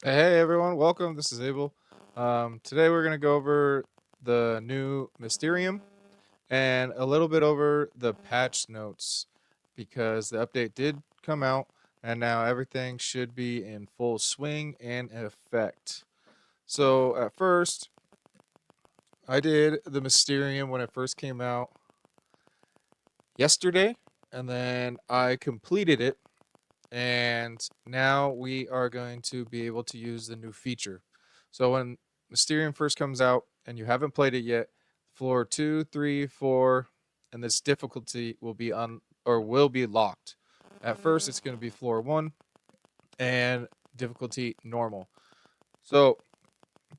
Hey everyone, welcome. This is Abel. Today we're going to go over the new Mysterium and a little bit over the patch notes because the update did come out and now everything should be in full swing and effect. So at first, I did the Mysterium when it first came out yesterday, and then I completed it, and now we are going to be able to use the new feature. So when Mysterium first comes out and you haven't played it yet, floor 2, 3, 4, and this difficulty will be on or will be locked. At first, it's going to be floor 1 and difficulty normal. So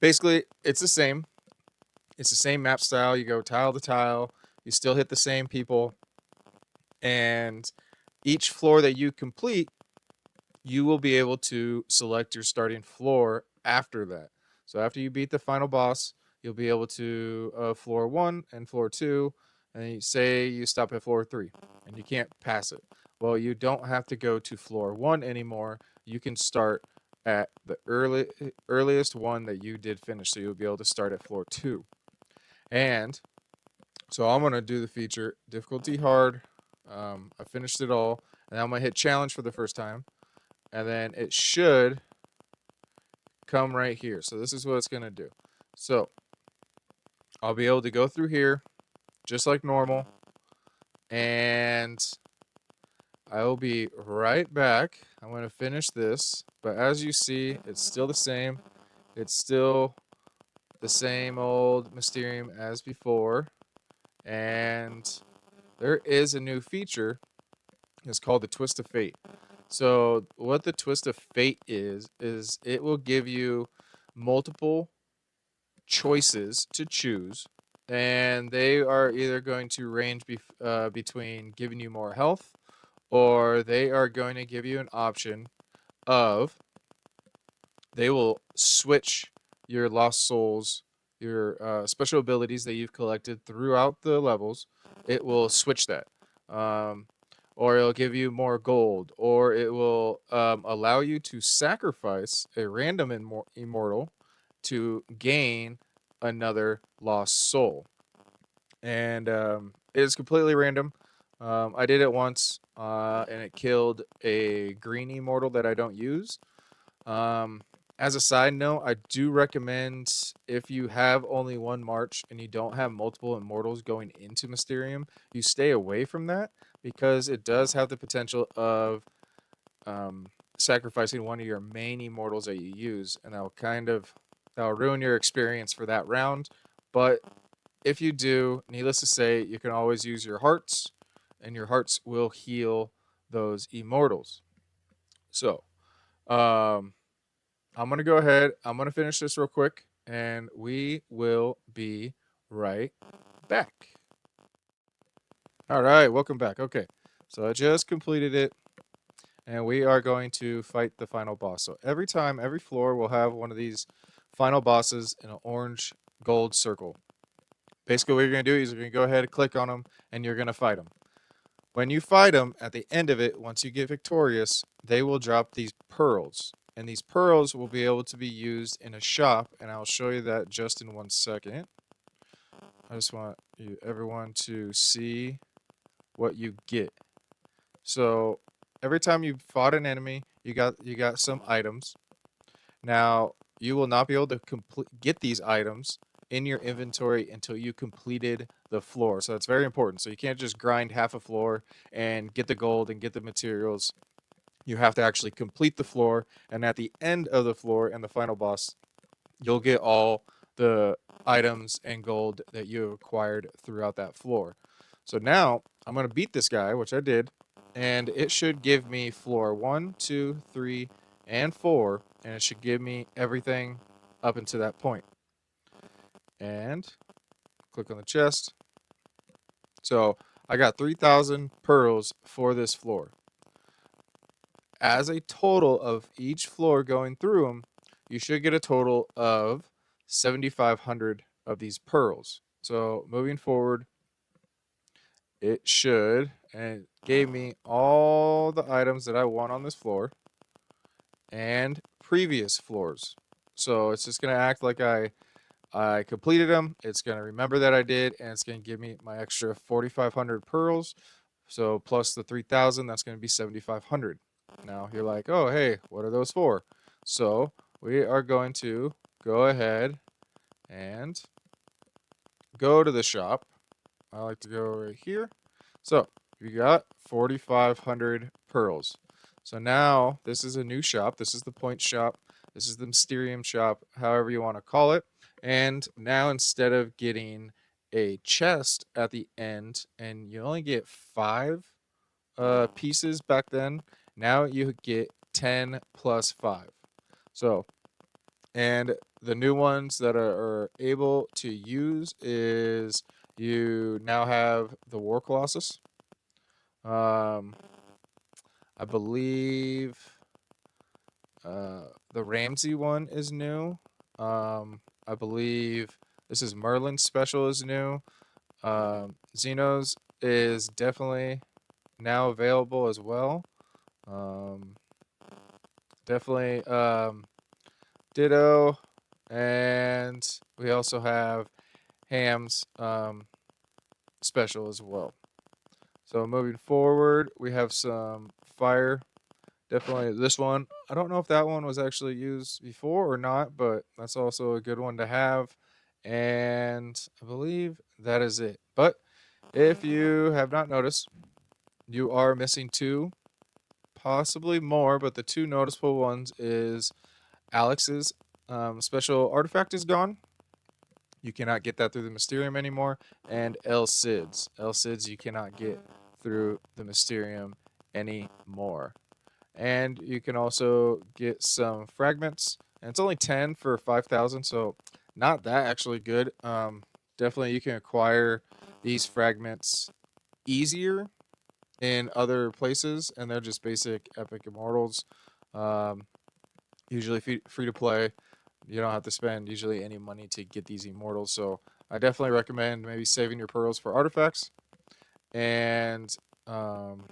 basically, it's the same. It's the same map style. You go tile to tile. You still hit the same people, and each floor that you complete you will be able to select your starting floor after that. So after you beat the final boss, you'll be able to floor 1 and floor 2, and you say you stop at floor 3 and you can't pass it. Well, you don't have to go to floor 1 anymore. You can start at the earliest one that you did finish. So you'll be able to start at floor 2. And so I'm going to do the feature difficulty hard. I finished it all, and I'm going to hit challenge for the first time, and then it should come right here. So this is what it's going to do. So I'll be able to go through here just like normal, and I will be right back. I'm going to finish this, but as you see, it's still the same. It's still the same old Mysterium as before, and there is a new feature. It's called the Twist of Fate. So what the Twist of Fate is it will give you multiple choices to choose, and they are either going to range between giving you more health, or they are going to give you an option of they will switch your lost souls, your special abilities that you've collected throughout the levels. It will switch that. Um, or it'll give you more gold, or it will allow you to sacrifice a random immortal to gain another lost soul. And it is completely random. I did it once, and it killed a green immortal that I don't use. Um, as a side note, I do recommend if you have only one march and you don't have multiple immortals going into Mysterium, you stay away from that because it does have the potential of um, sacrificing one of your main immortals that you use, and that'll ruin your experience for that round. But if you do, needless to say, you can always use your hearts, and your hearts will heal those immortals. So, um, I'm gonna go ahead. I'm gonna finish this real quick, and we will be right back. All right, welcome back. Okay, so I just completed it, and we are going to fight the final boss. So every time, every floor will have one of these final bosses in an orange gold circle. Basically, what you're gonna do is you're gonna go ahead and click on them, and you're gonna fight them. When you fight them, at the end of it, once you get victorious, they will drop these pearls. And these pearls will be able to be used in a shop, and I'll show you that just in 1 second. I just want everyone to see what you get. So every time you fought an enemy, you got some items. Now you will not be able to get these items in your inventory until you completed the floor. So that's very important. So you can't just grind half a floor and get the gold and get the materials. You have to actually complete the floor, and at the end of the floor and the final boss, you'll get all the items and gold that you have acquired throughout that floor. So now I'm going to beat this guy, which I did, and it should give me floor 1, 2, 3, and 4, and it should give me everything up until that point. And click on the chest. So I got 3,000 pearls for this floor. As a total of each floor going through them, you should get a total of 7,500 of these pearls. So moving forward, it should, and it gave me all the items that I want on this floor. And previous floors. So it's just going to act like I completed them. It's going to remember that I did, and it's going to give me my extra 4,500 pearls. So plus the 3,000, that's going to be 7,500. Now you're like, oh, hey, what are those for? So we are going to go ahead and go to the shop. I like to go right here. So you got 4,500 pearls. So now this is a new shop. This is the point shop. This is the Mysterium shop, however you want to call it. And now instead of getting a chest at the end, and you only get 5 pieces back then, now you get 10 plus 5. So, and the new ones that are able to use is you now have the War Colossus. Um, I believe the Ramsey one is new. I believe this is Merlin's special is new. Xenos is definitely now available as well. Um, definitely Ditto, and we also have Ham's special as well. So moving forward, we have some fire. Definitely this one. I don't know if that one was actually used before or not, but that's also a good one to have. And I believe that is it. But if you have not noticed, you are missing two, possibly more, but the two noticeable ones is Alex's special artifact is gone. You cannot get that through the Mysterium anymore. And El Cid's. El Cid's you cannot get through the Mysterium anymore. And you can also get some fragments. And it's only 10 for 5,000, so not that actually good. Definitely you can acquire these fragments easier in other places, and they're just basic epic immortals. Um, Usually free to play. You don't have to spend usually any money to get these immortals. So I definitely recommend maybe saving your pearls for artifacts and um,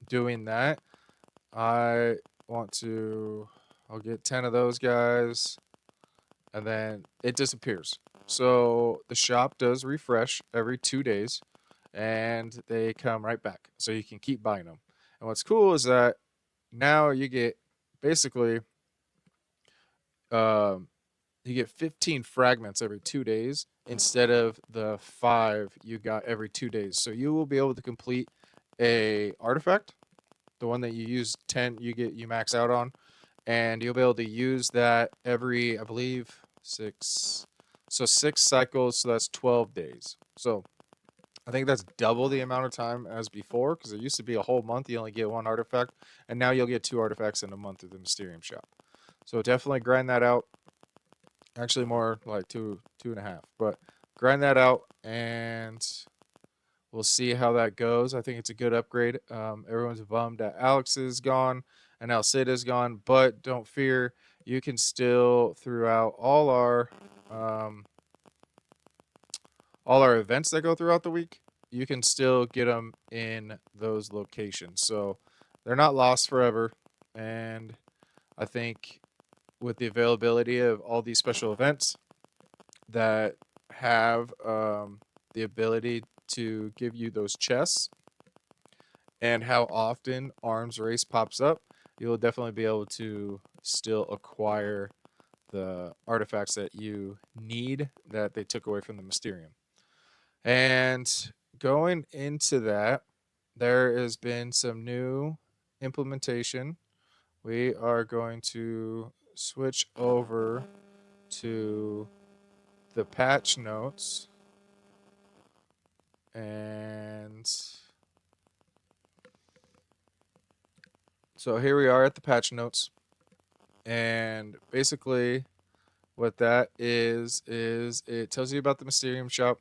doing that. I want to. I'll get 10 of those guys, and then it disappears. So the shop does refresh every 2 days, and they come right back. So you can keep buying them. And what's cool is that now you get basically um, you get 15 fragments every 2 days instead of the 5 you got every 2 days. So you will be able to complete a artifact, the one that you use 10, you max out on, and you'll be able to use that every, I believe, 6. So 6 cycles, so that's 12 days. So I think that's double the amount of time as before, because it used to be a whole month you only get one artifact, and now you'll get 2 artifacts in a month through the Mysterium shop. So definitely grind that out. Actually, more like two and a half. But grind that out, and we'll see how that goes. I think it's a good upgrade. Everyone's bummed that Alex is gone and now Sid is gone, but don't fear. You can still throughout um, all our events that go throughout the week. You can still get them in those locations, so they're not lost forever. And I think with the availability of all these special events, that have the ability to give you those chests and how often arms race pops up, you'll definitely be able to still acquire the artifacts that you need that they took away from the Mysterium. And going into that, there has been some new implementation. We are going to switch over to the patch notes, and so here we are at the patch notes. And basically what that is it tells you about the Mysterium shop,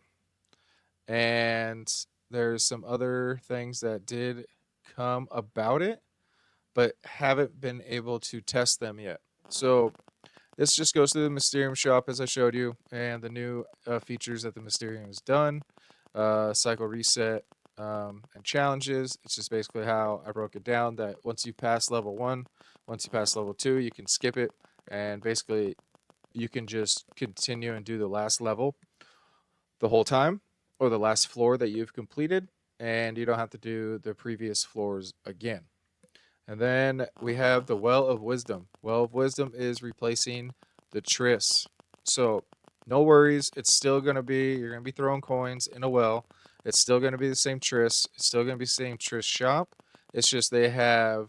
and there's some other things that did come about it but haven't been able to test them yet. So this just goes through the Mysterium shop as I showed you, and the new features that the Mysterium has done. Cycle reset, and challenges. It's just basically how I broke it down that once you pass level 1, Once you pass level 2, you can skip it, and basically you can just continue and do the last level the whole time, or the last floor that you've completed, and you don't have to do the previous floors again. And then we have the Well of Wisdom. Well of Wisdom is replacing the Triss. So no worries, it's still gonna be, you're gonna be throwing coins in a well. It's still gonna be the same Triss. It's still gonna be the same Triss shop. It's just they have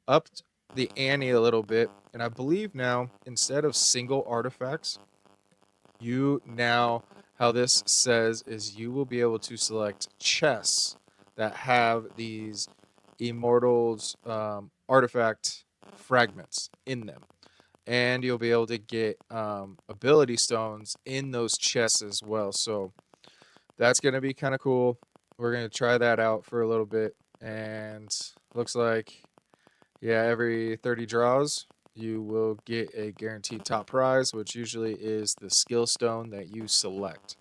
upped the ante a little bit, and I believe now instead of single artifacts, you now, how this says is you will be able to select chests that have these immortals artifact fragments in them, and you'll be able to get ability stones in those chests as well. So that's going to be kind of cool. We're going to try that out for a little bit, and looks like, yeah, every 30 draws, you will get a guaranteed top prize, which usually is the skill stone that you select.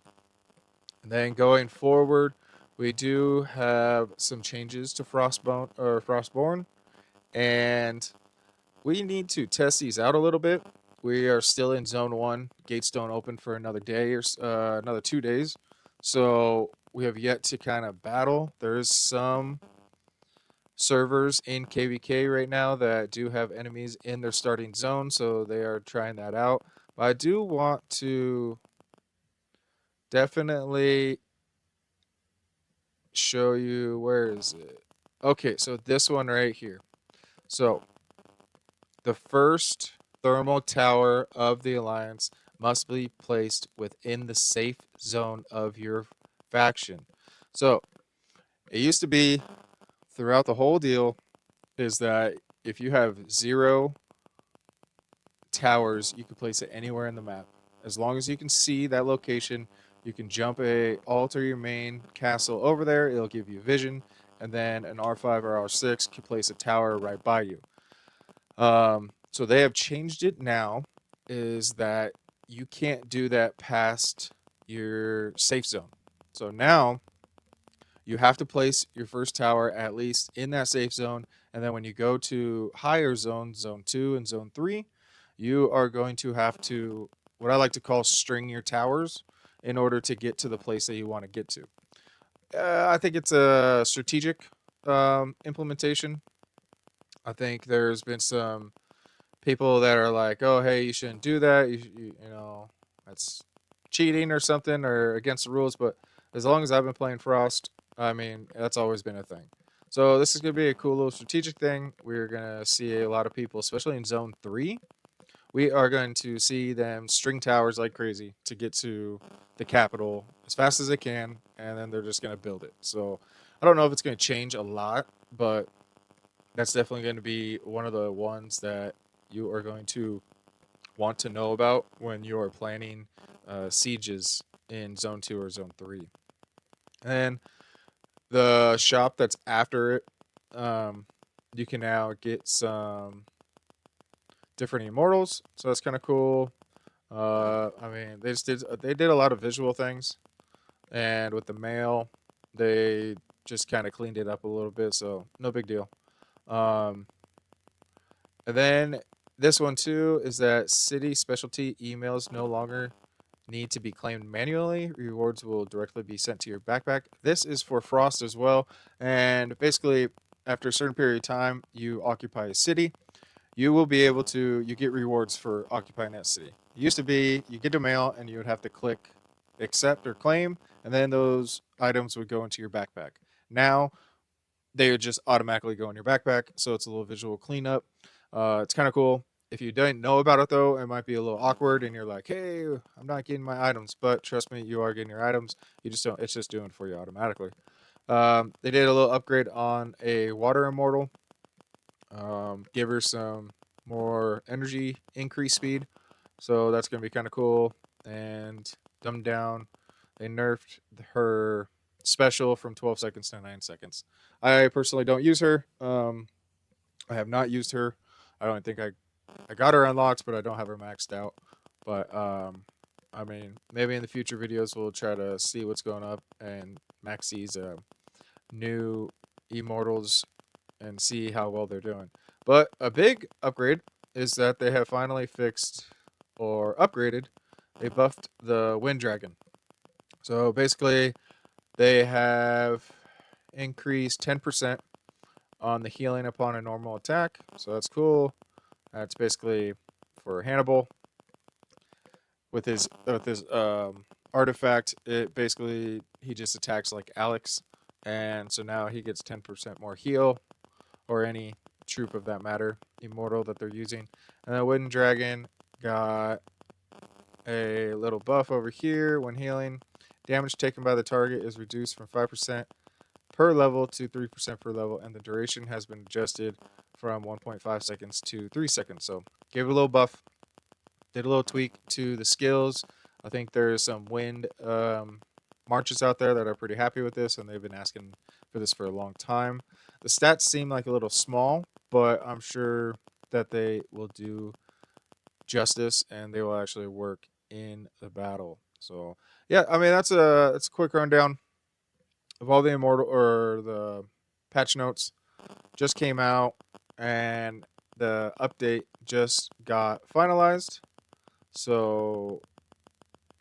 And then going forward, we do have some changes to Frostbone or Frostborn, and we need to test these out a little bit. We are still in Zone 1. Gates don't open for another day or another 2 days. So we have yet to kind of battle. There's some servers in KVK right now that do have enemies in their starting zone, so they are trying that out. But I do want to definitely show you, where is it? Okay, so this one right here. So the first thermal tower of the Alliance must be placed within the safe zone of your faction. So it used to be throughout the whole deal is that if you have 0 towers, you can place it anywhere in the map. As long as you can see that location, you can jump alter your main castle over there. It'll give you vision, and then an R5 or R6 can place a tower right by you. So they have changed it now, is that you can't do that past your safe zone. So now you have to place your first tower at least in that safe zone, and then when you go to higher zones, zone 2 and zone 3, you are going to have to, what I like to call, string your towers in order to get to the place that you want to get to. I think it's a strategic implementation. I think there's been some people that are like, "Oh, hey, you shouldn't do that. You know, that's cheating or something or against the rules." But as long as I've been playing Frost, I mean, that's always been a thing. So this is gonna be a cool little strategic thing. We're gonna see a lot of people, especially in Zone 3. We are going to see them string towers like crazy to get to the capital as fast as they can, and then they're just gonna build it. So I don't know if it's gonna change a lot, but that's definitely going to be one of the ones that you are going to want to know about when you are planning sieges in Zone 2 or Zone 3. And the shop that's after it, um, you can now get some different immortals, so that's kind of cool. I mean, they did a lot of visual things, and with the mail, they just kind of cleaned it up a little bit, so no big deal. Um, And then this one too is that city specialty emails no longer need to be claimed manually. Rewards will directly be sent to your backpack. This is for Frost as well. And basically, after a certain period of time, you occupy a city. You will be able to, you get rewards for occupying that city. It used to be you get a mail and you would have to click accept or claim, and then those items would go into your backpack. Now they would just automatically go in your backpack. So it's a little visual cleanup. It's kind of cool. If you didn't know about it though, it might be a little awkward, and you're like, "Hey, I'm not getting my items," but trust me, you are getting your items. You just don't. It's just doing it for you automatically. They did a little upgrade on a water immortal. Give her some more energy increase speed, so that's gonna be kind of cool. And dumbed down. They nerfed her special from 12 seconds to 9 seconds. I personally don't use her. I have not used her. I don't think I got her unlocked, but I don't have her maxed out. But I mean, maybe in the future videos we'll try to see what's going up and max these new immortals and see how well they're doing. But a big upgrade is that they have finally fixed or upgraded. They buffed the Wind Dragon. So basically, they have increased 10% on the healing upon a normal attack. So that's cool. That's basically for Hannibal with his artifact. It basically he just attacks like Alex, and so now he gets 10% more heal, or any troop of that matter, immortal that they're using. And the Wooden Dragon got a little buff over here when healing. Damage taken by the target is reduced from 5% per level to 3% per level, and the duration has been adjusted from 1.5 seconds to 3 seconds. So, gave it a little buff, did a little tweak to the skills. I think there's some wind marches out there that are pretty happy with this, and they've been asking for this for a long time. The stats seem like a little small, but I'm sure that they will do justice and they will actually work in the battle. So yeah, I mean that's a quick rundown of all the immortal or the patch notes just came out, and the update just got finalized. So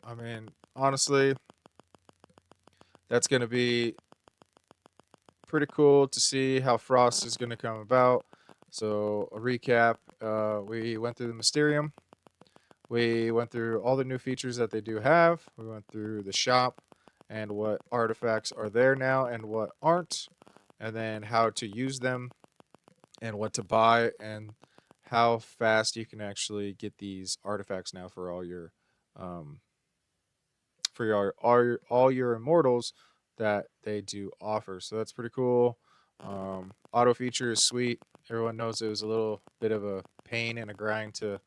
I mean, honestly, that's going to be pretty cool to see how Frost is going to come about. So a recap: we went through the Mysterium. We went through all the new features that they do have. We went through the shop and what artifacts are there now and what aren't, and then how to use them and what to buy and how fast you can actually get these artifacts now um, for all your immortals that they do offer. So that's pretty cool. Auto feature is sweet. Everyone knows it was a little bit of a pain and a grind to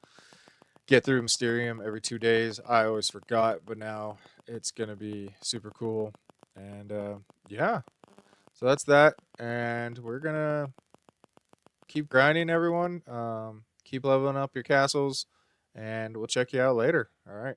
get through Mysterium every 2 days. I always forgot, but now it's gonna be super cool. And yeah, so that's that. And we're gonna keep grinding, everyone. Keep leveling up your castles, and we'll check you out later. All right.